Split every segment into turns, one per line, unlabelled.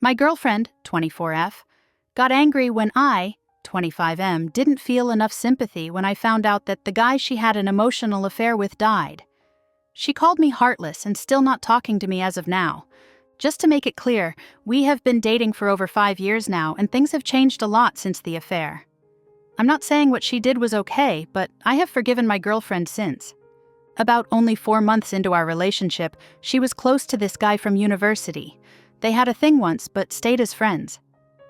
My girlfriend, 24F, got angry when I, 25M, didn't feel enough sympathy when I found out that the guy she had an emotional affair with died. She called me heartless and still not talking to me as of now. Just to make it clear, we have been dating for over 5 years now and things have changed a lot since the affair. I'm not saying what she did was okay, but I have forgiven my girlfriend since. About only 4 months into our relationship, she was close to this guy from university. They had a thing once, but stayed as friends.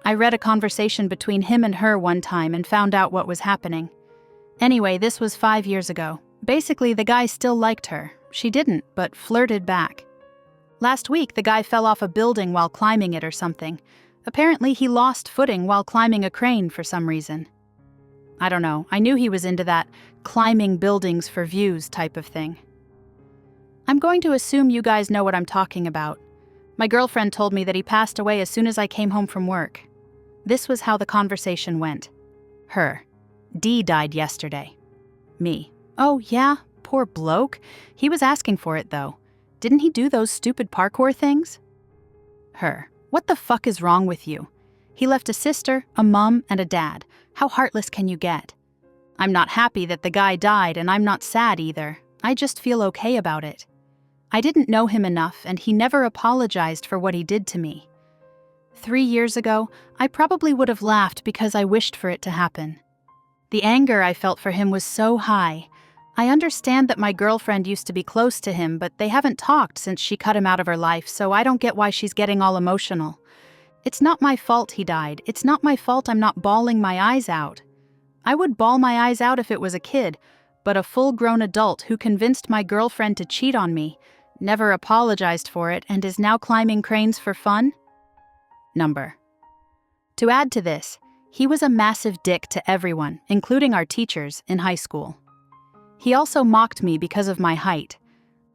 I read a conversation between him and her one time and found out what was happening. Anyway, this was 5 years ago. Basically, the guy still liked her. She didn't, but flirted back. Last week, the guy fell off a building while climbing it or something. Apparently, he lost footing while climbing a crane for some reason. I don't know, I knew he was into that climbing buildings for views type of thing. I'm going to assume you guys know what I'm talking about. My girlfriend told me that he passed away as soon as I came home from work. This was how the conversation went. Her. D died yesterday. Me. Oh yeah, poor bloke. He was asking for it though. Didn't he do those stupid parkour things? Her. What the fuck is wrong with you? He left a sister, a mom, and a dad. How heartless can you get? I'm not happy that the guy died and I'm not sad either. I just feel okay about it. I didn't know him enough and he never apologized for what he did to me. 3 years ago, I probably would have laughed because I wished for it to happen. The anger I felt for him was so high. I understand that my girlfriend used to be close to him, but they haven't talked since she cut him out of her life, so I don't get why she's getting all emotional. It's not my fault he died. It's not my fault I'm not bawling my eyes out. I would bawl my eyes out if it was a kid, but a full-grown adult who convinced my girlfriend to cheat on me, never apologized for it, and is now climbing cranes for fun? Number. To add to this, he was a massive dick to everyone, including our teachers, in high school. He also mocked me because of my height.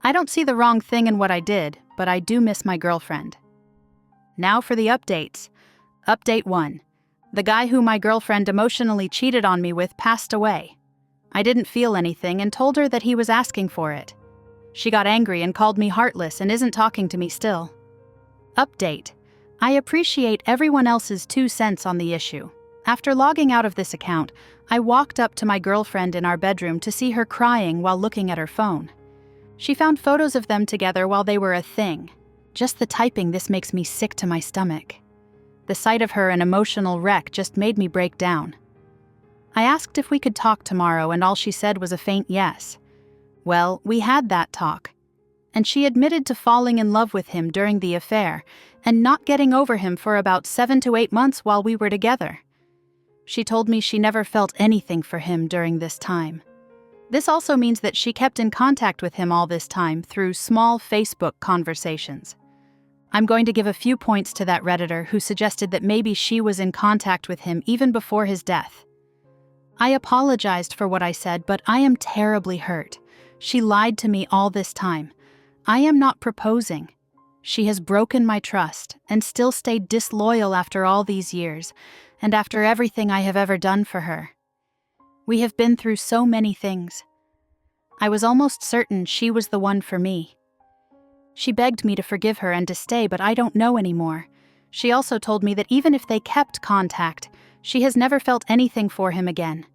I don't see the wrong thing in what I did, but I do miss my girlfriend. Now for the updates. Update 1. The guy who my girlfriend emotionally cheated on me with passed away. I didn't feel anything and told her that he was asking for it. She got angry and called me heartless and isn't talking to me still. Update. I appreciate everyone else's 2 cents on the issue. After logging out of this account, I walked up to my girlfriend in our bedroom to see her crying while looking at her phone. She found photos of them together while they were a thing. Just the typing this makes me sick to my stomach. The sight of her an emotional wreck just made me break down. I asked if we could talk tomorrow and all she said was a faint yes. Well, we had that talk. And she admitted to falling in love with him during the affair and not getting over him for about 7 to 8 months while we were together. She told me she never felt anything for him during this time. This also means that she kept in contact with him all this time through small Facebook conversations. I'm going to give a few points to that Redditor who suggested that maybe she was in contact with him even before his death. I apologized for what I said, but I am terribly hurt. She lied to me all this time. I am not proposing. She has broken my trust and still stayed disloyal after all these years, and after everything I have ever done for her. We have been through so many things. I was almost certain she was the one for me. She begged me to forgive her and to stay, but I don't know anymore. She also told me that even if they kept contact, she has never felt anything for him again.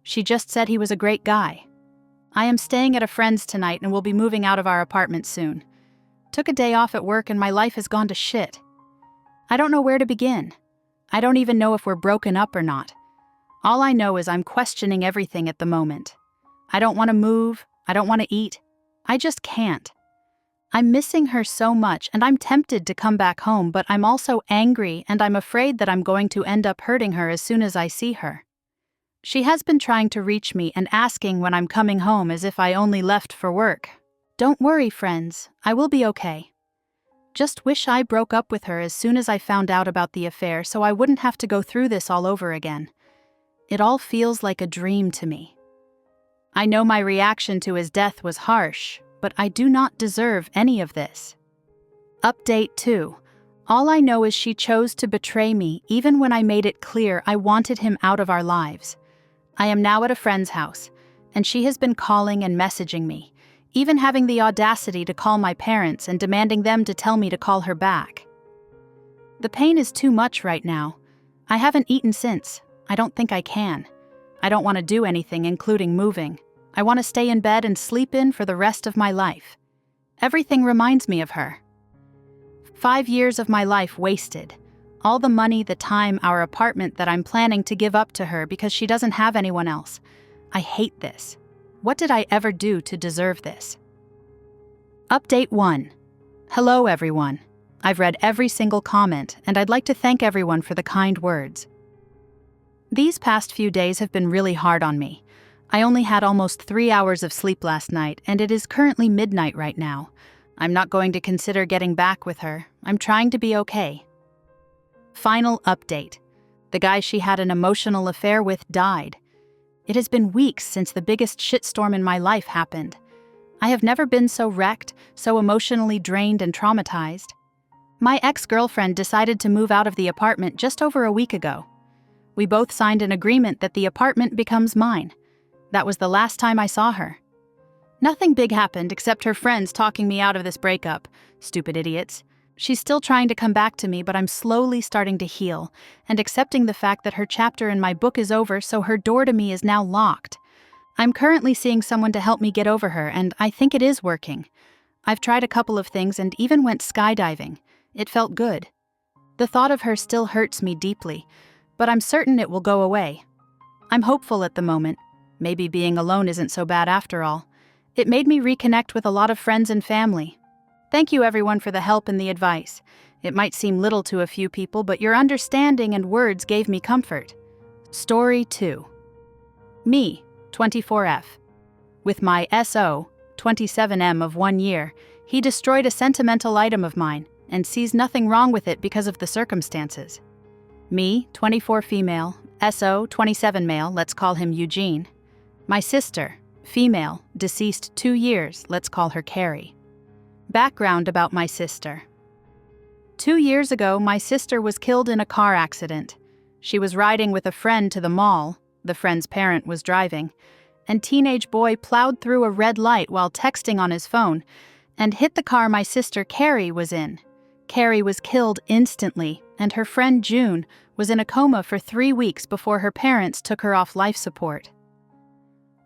She just said he was a great guy. I am staying at a friend's tonight and will be moving out of our apartment soon. Took a day off at work and my life has gone to shit. I don't know where to begin. I don't even know if we're broken up or not. All I know is I'm questioning everything at the moment. I don't want to move. I don't want to eat. I just can't. I'm missing her so much and I'm tempted to come back home, but I'm also angry and I'm afraid that I'm going to end up hurting her as soon as I see her. She has been trying to reach me and asking when I'm coming home as if I only left for work. Don't worry, friends. I will be okay. Just wish I broke up with her as soon as I found out about the affair so I wouldn't have to go through this all over again. It all feels like a dream to me. I know my reaction to his death was harsh, but I do not deserve any of this. Update 2. All I know is she chose to betray me even when I made it clear I wanted him out of our lives. I am now at a friend's house, and she has been calling and messaging me, even having the audacity to call my parents and demanding them to tell me to call her back. The pain is too much right now. I haven't eaten since. I don't think I can. I don't want to do anything, including moving. I want to stay in bed and sleep in for the rest of my life. Everything reminds me of her. 5 years of my life wasted. All the money, the time, our apartment that I'm planning to give up to her because she doesn't have anyone else. I hate this. What did I ever do to deserve this? Update 1. Hello, everyone. I've read every single comment, and I'd like to thank everyone for the kind words. These past few days have been really hard on me. I only had almost 3 hours of sleep last night, and it is currently midnight right now. I'm not going to consider getting back with her. I'm trying to be okay. Final update. The guy she had an emotional affair with died. It has been weeks since the biggest shitstorm in my life happened. I have never been so wrecked, so emotionally drained and traumatized. My ex-girlfriend decided to move out of the apartment just over a week ago. We both signed an agreement that the apartment becomes mine. That was the last time I saw her. Nothing big happened except her friends talking me out of this breakup. Stupid idiots. She's still trying to come back to me, but I'm slowly starting to heal and accepting the fact that her chapter in my book is over, so her door to me is now locked. I'm currently seeing someone to help me get over her, and I think it is working. I've tried a couple of things and even went skydiving. It felt good. The thought of her still hurts me deeply, but I'm certain it will go away. I'm hopeful at the moment. Maybe being alone isn't so bad after all. It made me reconnect with a lot of friends and family. Thank you everyone for the help and the advice. It might seem little to a few people, but your understanding and words gave me comfort. Story 2. Me, 24F. With my SO, 27M of 1 year, he destroyed a sentimental item of mine and sees nothing wrong with it because of the circumstances. Me, 24 female, SO, 27 male, let's call him Eugene. My sister, female, deceased 2 years, let's call her Carrie. Background about my sister. 2 years ago, my sister was killed in a car accident. She was riding with a friend to the mall, the friend's parent was driving, and teenage boy plowed through a red light while texting on his phone and hit the car my sister Carrie was in. Carrie was killed instantly, and her friend June was in a coma for 3 weeks before her parents took her off life support.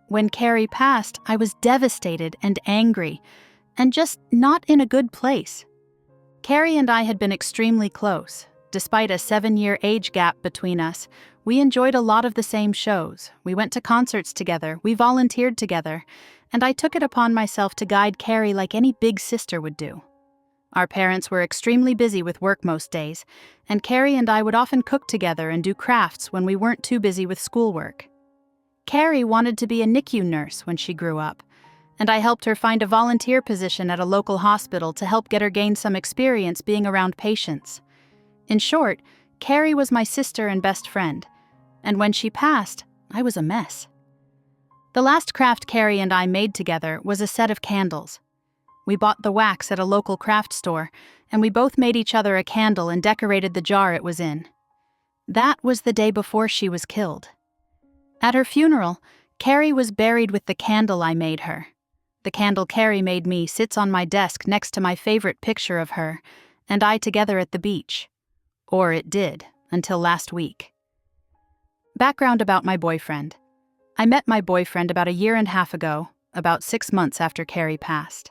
When Carrie passed, I was devastated and angry, and just not in a good place. Carrie and I had been extremely close. Despite a 7-year age gap between us, we enjoyed a lot of the same shows. We went to concerts together, we volunteered together, and I took it upon myself to guide Carrie like any big sister would do. Our parents were extremely busy with work most days, and Carrie and I would often cook together and do crafts when we weren't too busy with schoolwork. Carrie wanted to be a NICU nurse when she grew up, and I helped her find a volunteer position at a local hospital to help get her gain some experience being around patients. In short, Carrie was my sister and best friend, and when she passed, I was a mess. The last craft Carrie and I made together was a set of candles. We bought the wax at a local craft store, and we both made each other a candle and decorated the jar it was in. That was the day before she was killed. At her funeral, Carrie was buried with the candle I made her. The candle Carrie made me sits on my desk next to my favorite picture of her and I together at the beach. Or it did, until last week. Background about my boyfriend. I met my boyfriend about 1.5 years ago, about 6 months after Carrie passed.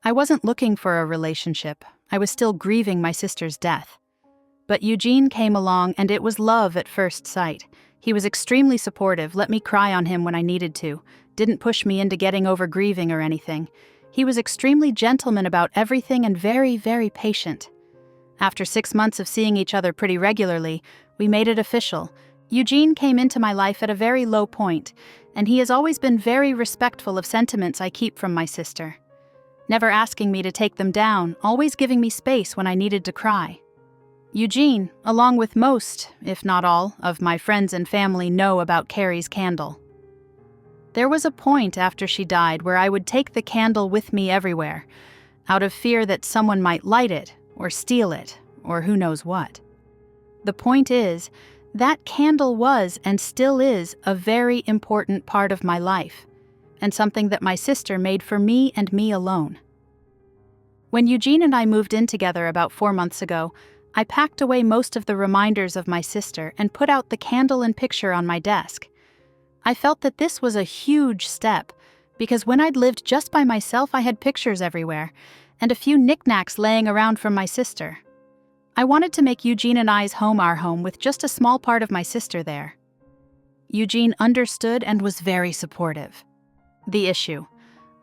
I wasn't looking for a relationship. I was still grieving my sister's death. But Eugene came along and it was love at first sight. He was extremely supportive, let me cry on him when I needed to, didn't push me into getting over grieving or anything. He was extremely gentleman about everything and very, very patient. After 6 months of seeing each other pretty regularly, we made it official. Eugene came into my life at a very low point, and he has always been very respectful of sentiments I keep from my sister. Never asking me to take them down, always giving me space when I needed to cry. Eugene, along with most, if not all, of my friends and family know about Carrie's candle. There was a point after she died where I would take the candle with me everywhere, out of fear that someone might light it, or steal it, or who knows what. The point is, that candle was and still is a very important part of my life, and something that my sister made for me and me alone. When Eugene and I moved in together about 4 months ago, I packed away most of the reminders of my sister and put out the candle and picture on my desk. I felt that this was a huge step, because when I'd lived just by myself, I had pictures everywhere, and a few knickknacks laying around from my sister. I wanted to make Eugene and I's home our home with just a small part of my sister there. Eugene understood and was very supportive. The issue.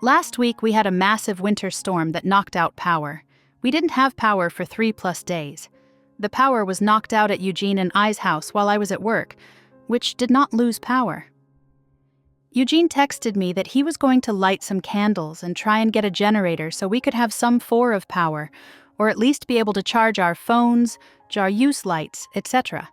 Last week we had a massive winter storm that knocked out power. We didn't have power for 3+ days. The power was knocked out at Eugene and I's house while I was at work, which did not lose power. Eugene texted me that he was going to light some candles and try and get a generator so we could have some form of power, or at least be able to charge our phones, our use lights, etc.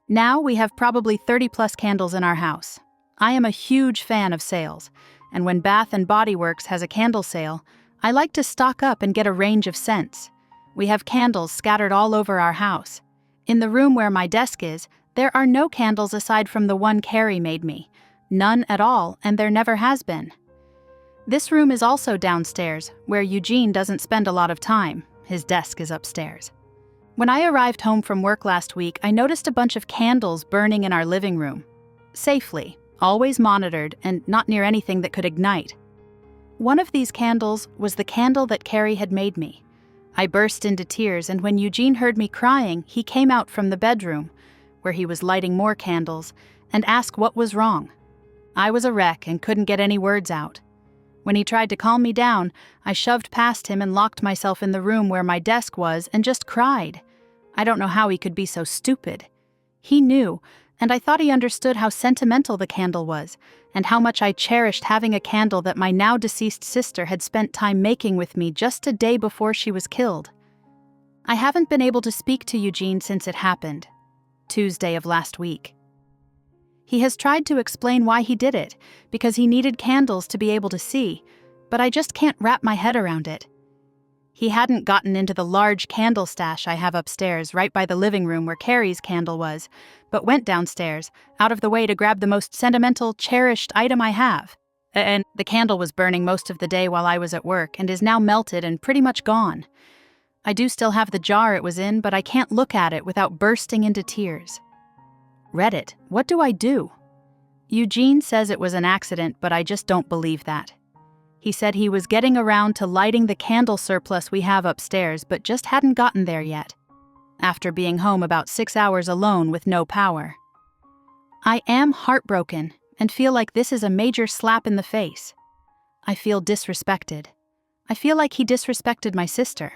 Now we have probably 30+ candles in our house. I am a huge fan of sales, and when Bath & Body Works has a candle sale, I like to stock up and get a range of scents. We have candles scattered all over our house. In the room where my desk is, there are no candles aside from the one Carrie made me. None at all, and there never has been. This room is also downstairs, where Eugene doesn't spend a lot of time. His desk is upstairs. When I arrived home from work last week, I noticed a bunch of candles burning in our living room. Safely, always monitored, and not near anything that could ignite. One of these candles was the candle that Carrie had made me. I burst into tears, and when Eugene heard me crying, he came out from the bedroom, where he was lighting more candles, and asked what was wrong. I was a wreck and couldn't get any words out. When he tried to calm me down, I shoved past him and locked myself in the room where my desk was and just cried. I don't know how he could be so stupid. He knew, and I thought he understood how sentimental the candle was, and how much I cherished having a candle that my now-deceased sister had spent time making with me just a day before she was killed. I haven't been able to speak to Eugene since it happened, Tuesday of last week. He has tried to explain why he did it, because he needed candles to be able to see, but I just can't wrap my head around it. He hadn't gotten into the large candle stash I have upstairs right by the living room where Carrie's candle was, but went downstairs, out of the way to grab the most sentimental, cherished item I have. And the candle was burning most of the day while I was at work and is now melted and pretty much gone. I do still have the jar it was in, but I can't look at it without bursting into tears. Reddit, what do I do? Eugene says it was an accident, but I just don't believe that. He said he was getting around to lighting the candle surplus we have upstairs, but just hadn't gotten there yet, after being home about 6 hours alone with no power. I am heartbroken and feel like this is a major slap in the face. I feel disrespected. I feel like he disrespected my sister.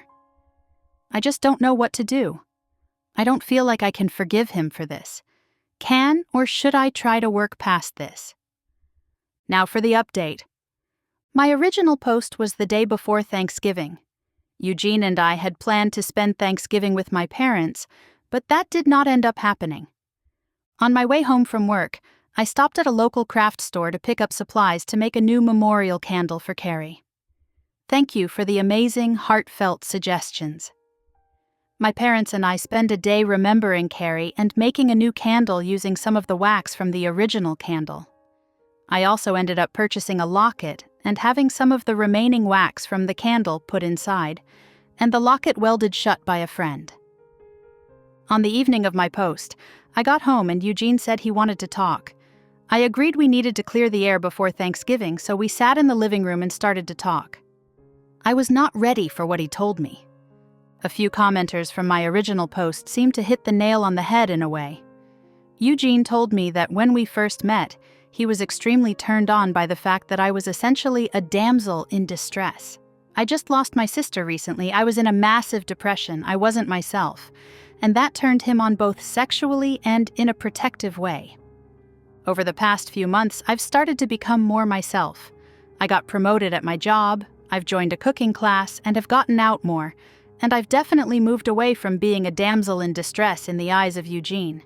I just don't know what to do. I don't feel like I can forgive him for this. Can or should I try to work past this? Now for the update. My original post was the day before Thanksgiving. Eugene and I had planned to spend Thanksgiving with my parents, but that did not end up happening. On my way home from work, I stopped at a local craft store to pick up supplies to make a new memorial candle for Carrie. Thank you for the amazing, heartfelt suggestions. My parents and I spend a day remembering Carrie and making a new candle using some of the wax from the original candle. I also ended up purchasing a locket and having some of the remaining wax from the candle put inside, and the locket welded shut by a friend. On the evening of my post, I got home and Eugene said he wanted to talk. I agreed we needed to clear the air before Thanksgiving, so we sat in the living room and started to talk. I was not ready for what he told me. A few commenters from my original post seemed to hit the nail on the head in a way. Eugene told me that when we first met, he was extremely turned on by the fact that I was essentially a damsel in distress. I just lost my sister recently. I was in a massive depression. I wasn't myself. And that turned him on both sexually and in a protective way. Over the past few months, I've started to become more myself. I got promoted at my job, I've joined a cooking class, and have gotten out more. And I've definitely moved away from being a damsel in distress in the eyes of Eugene.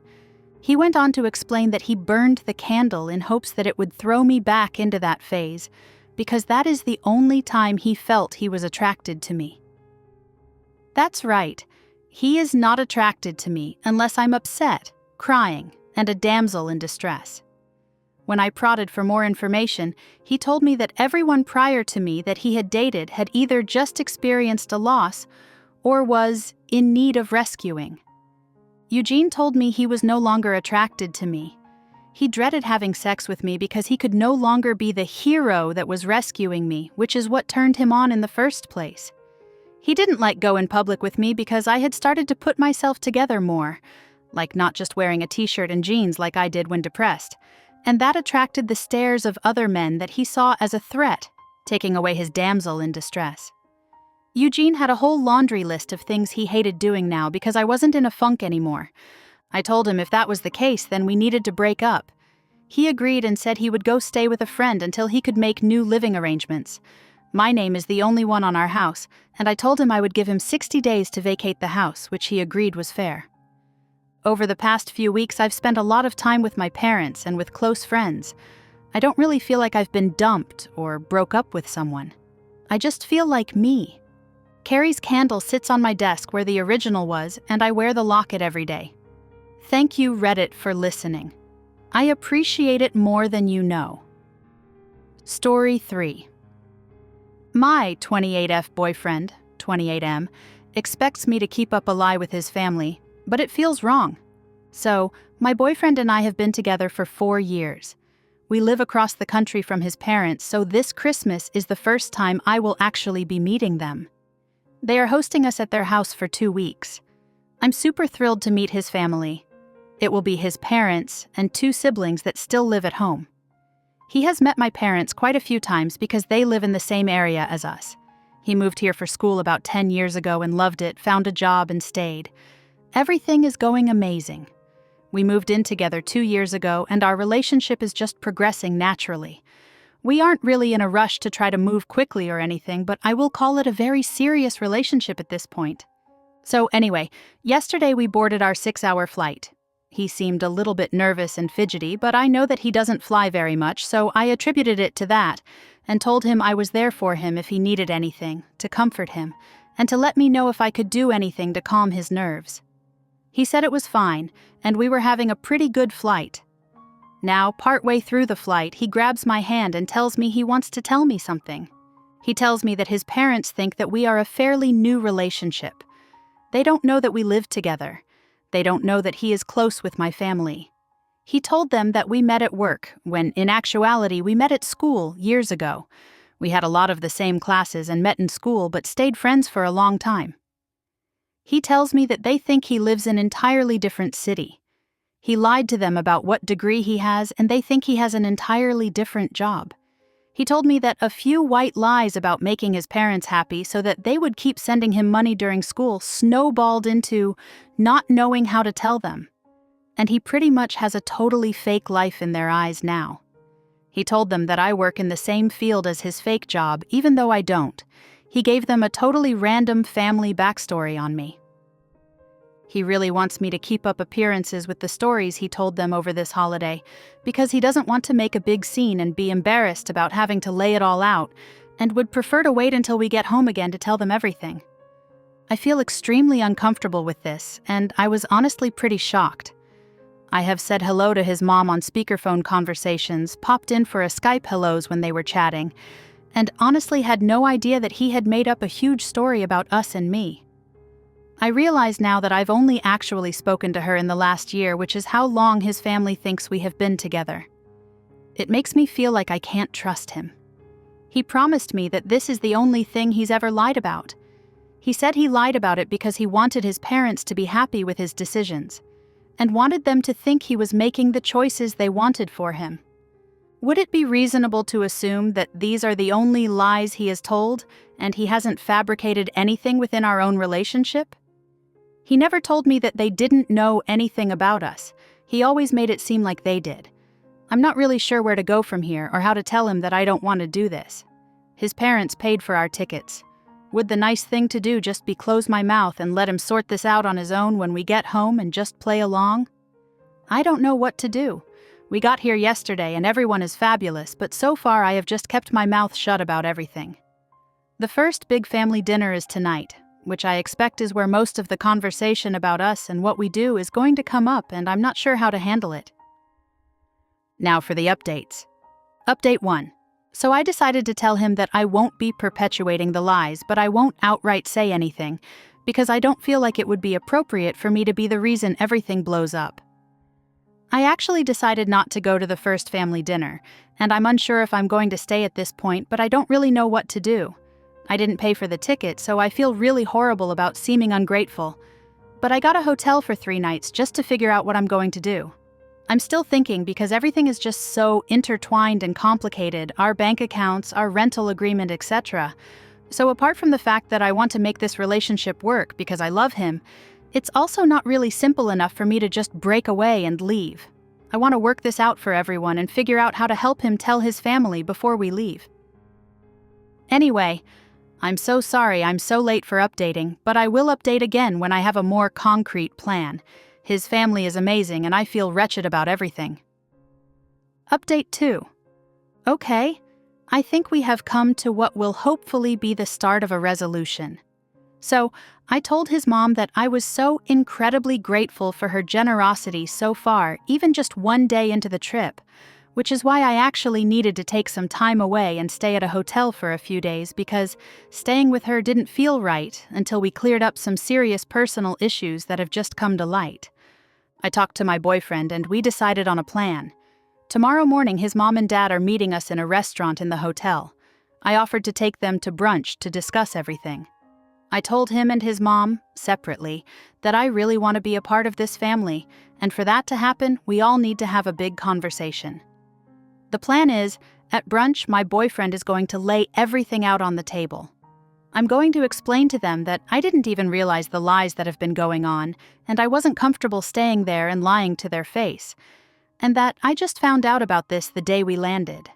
He went on to explain that he burned the candle in hopes that it would throw me back into that phase, because that is the only time he felt he was attracted to me. That's right. He is not attracted to me unless I'm upset, crying, and a damsel in distress. When I prodded for more information, he told me that everyone prior to me that he had dated had either just experienced a loss or was in need of rescuing. Eugene told me he was no longer attracted to me. He dreaded having sex with me because he could no longer be the hero that was rescuing me, which is what turned him on in the first place. He didn't like go in public with me because I had started to put myself together more, like not just wearing a t-shirt and jeans like I did when depressed, and that attracted the stares of other men that he saw as a threat, taking away his damsel in distress. Eugene had a whole laundry list of things he hated doing now because I wasn't in a funk anymore. I told him if that was the case, then we needed to break up. He agreed and said he would go stay with a friend until he could make new living arrangements. My name is the only one on our house, and I told him I would give him 60 days to vacate the house, which he agreed was fair. Over the past few weeks, I've spent a lot of time with my parents and with close friends. I don't really feel like I've been dumped or broke up with someone. I just feel like me. Carrie's candle sits on my desk where the original was, and I wear the locket every day. Thank you, Reddit, for listening. I appreciate it more than you know. Story 3. My 28F boyfriend, 28M, expects me to keep up a lie with his family, but it feels wrong. So, my boyfriend and I have been together for 4 years. We live across the country from his parents, so this Christmas is the first time I will actually be meeting them. They are hosting us at their house for 2 weeks. I'm super thrilled to meet his family. It will be his parents and 2 siblings that still live at home. He has met my parents quite a few times because they live in the same area as us. He moved here for school about 10 years ago and loved it, found a job and stayed. Everything is going amazing. We moved in together 2 years ago and our relationship is just progressing naturally. We aren't really in a rush to try to move quickly or anything, but I will call it a very serious relationship at this point. So anyway, yesterday we boarded our 6-hour flight. He seemed a little bit nervous and fidgety, but I know that he doesn't fly very much, so I attributed it to that and told him I was there for him if he needed anything, to comfort him, and to let me know if I could do anything to calm his nerves. He said it was fine, and we were having a pretty good flight. Now, partway through the flight, he grabs my hand and tells me he wants to tell me something. He tells me that his parents think that we are a fairly new relationship. They don't know that we live together. They don't know that he is close with my family. He told them that we met at work, when in actuality we met at school years ago. We had a lot of the same classes and met in school but stayed friends for a long time. He tells me that they think he lives in an entirely different city. He lied to them about what degree he has, and they think he has an entirely different job. He told me that a few white lies about making his parents happy so that they would keep sending him money during school snowballed into not knowing how to tell them. And he pretty much has a totally fake life in their eyes now. He told them that I work in the same field as his fake job, even though I don't. He gave them a totally random family backstory on me. He really wants me to keep up appearances with the stories he told them over this holiday, because he doesn't want to make a big scene and be embarrassed about having to lay it all out, and would prefer to wait until we get home again to tell them everything. I feel extremely uncomfortable with this, and I was honestly pretty shocked. I have said hello to his mom on speakerphone conversations, popped in for a Skype hellos when they were chatting, and honestly had no idea that he had made up a huge story about us and me. I realize now that I've only actually spoken to her in the last year, which is how long his family thinks we have been together. It makes me feel like I can't trust him. He promised me that this is the only thing he's ever lied about. He said he lied about it because he wanted his parents to be happy with his decisions, and wanted them to think he was making the choices they wanted for him. Would it be reasonable to assume that these are the only lies he has told, and he hasn't fabricated anything within our own relationship? He never told me that they didn't know anything about us. He always made it seem like they did. I'm not really sure where to go from here or how to tell him that I don't want to do this. His parents paid for our tickets. Would the nice thing to do just be close my mouth and let him sort this out on his own when we get home and just play along? I don't know what to do. We got here yesterday and everyone is fabulous, but so far I have just kept my mouth shut about everything. The first big family dinner is tonight, which I expect is where most of the conversation about us and what we do is going to come up, and I'm not sure how to handle it. Now for the updates. Update 1. So I decided to tell him that I won't be perpetuating the lies, but I won't outright say anything, because I don't feel like it would be appropriate for me to be the reason everything blows up. I actually decided not to go to the first family dinner, and I'm unsure if I'm going to stay at this point, but I don't really know what to do. I didn't pay for the ticket, so I feel really horrible about seeming ungrateful. But I got a hotel for 3 nights just to figure out what I'm going to do. I'm still thinking because everything is just so intertwined and complicated, our bank accounts, our rental agreement, etc. So apart from the fact that I want to make this relationship work because I love him, it's also not really simple enough for me to just break away and leave. I want to work this out for everyone and figure out how to help him tell his family before we leave. Anyway, I'm so sorry I'm so late for updating, but I will update again when I have a more concrete plan. His family is amazing and I feel wretched about everything. Update 2. Okay, I think we have come to what will hopefully be the start of a resolution. So, I told his mom that I was so incredibly grateful for her generosity so far, even just 1 day into the trip, which is why I actually needed to take some time away and stay at a hotel for a few days because staying with her didn't feel right until we cleared up some serious personal issues that have just come to light. I talked to my boyfriend and we decided on a plan. Tomorrow morning his mom and dad are meeting us in a restaurant in the hotel. I offered to take them to brunch to discuss everything. I told him and his mom, separately, that I really want to be a part of this family, and for that to happen, we all need to have a big conversation. The plan is, at brunch, my boyfriend is going to lay everything out on the table. I'm going to explain to them that I didn't even realize the lies that have been going on, and I wasn't comfortable staying there and lying to their face, and that I just found out about this the day we landed.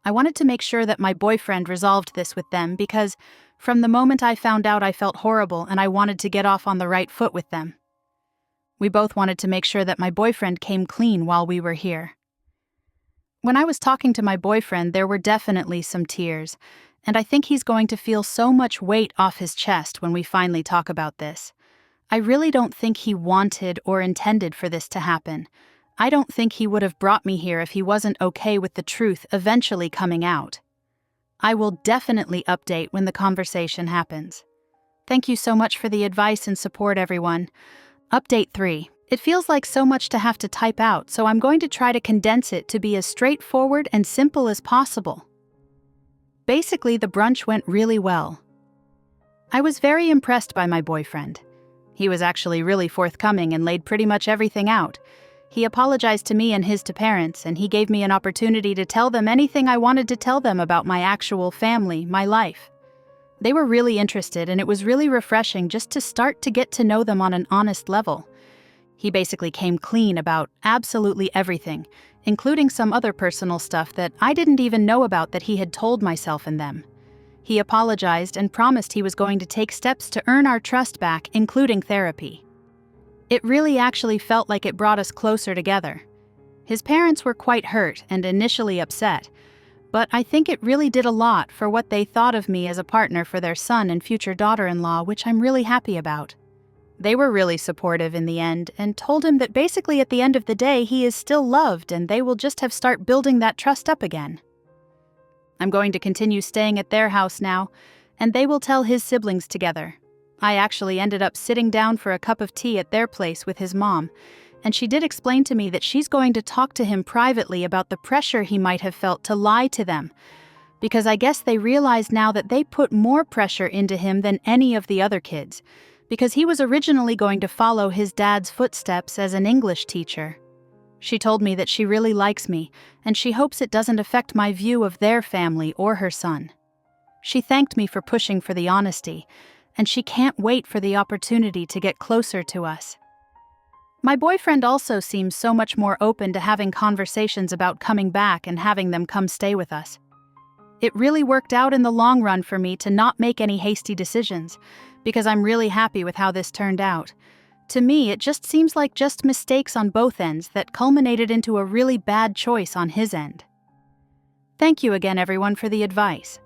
I wanted to make sure that my boyfriend resolved this with them because from the moment I found out I felt horrible and I wanted to get off on the right foot with them. We both wanted to make sure that my boyfriend came clean while we were here. When I was talking to my boyfriend, there were definitely some tears, and I think he's going to feel so much weight off his chest when we finally talk about this. I really don't think he wanted or intended for this to happen. I don't think he would have brought me here if he wasn't okay with the truth eventually coming out. I will definitely update when the conversation happens. Thank you so much for the advice and support, everyone. Update 3. It feels like so much to have to type out, so I'm going to try to condense it to be as straightforward and simple as possible. Basically, the brunch went really well. I was very impressed by my boyfriend. He was actually really forthcoming and laid pretty much everything out. He apologized to me and his to parents, and he gave me an opportunity to tell them anything I wanted to tell them about my actual family, my life. They were really interested, and it was really refreshing just to start to get to know them on an honest level. He basically came clean about absolutely everything, including some other personal stuff that I didn't even know about that he had told myself and them. He apologized and promised he was going to take steps to earn our trust back, including therapy. It really actually felt like it brought us closer together. His parents were quite hurt and initially upset, but I think it really did a lot for what they thought of me as a partner for their son and future daughter-in-law, which I'm really happy about. They were really supportive in the end and told him that basically at the end of the day he is still loved and they will just have start building that trust up again. I'm going to continue staying at their house now, and they will tell his siblings together. I actually ended up sitting down for a cup of tea at their place with his mom, and she did explain to me that she's going to talk to him privately about the pressure he might have felt to lie to them, because I guess they realize now that they put more pressure into him than any of the other kids, because he was originally going to follow his dad's footsteps as an English teacher. She told me that she really likes me, and she hopes it doesn't affect my view of their family or her son. She thanked me for pushing for the honesty, and she can't wait for the opportunity to get closer to us. My boyfriend also seems so much more open to having conversations about coming back and having them come stay with us. It really worked out in the long run for me to not make any hasty decisions, because I'm really happy with how this turned out. To me, it just seems like just mistakes on both ends that culminated into a really bad choice on his end. Thank you again, everyone, for the advice.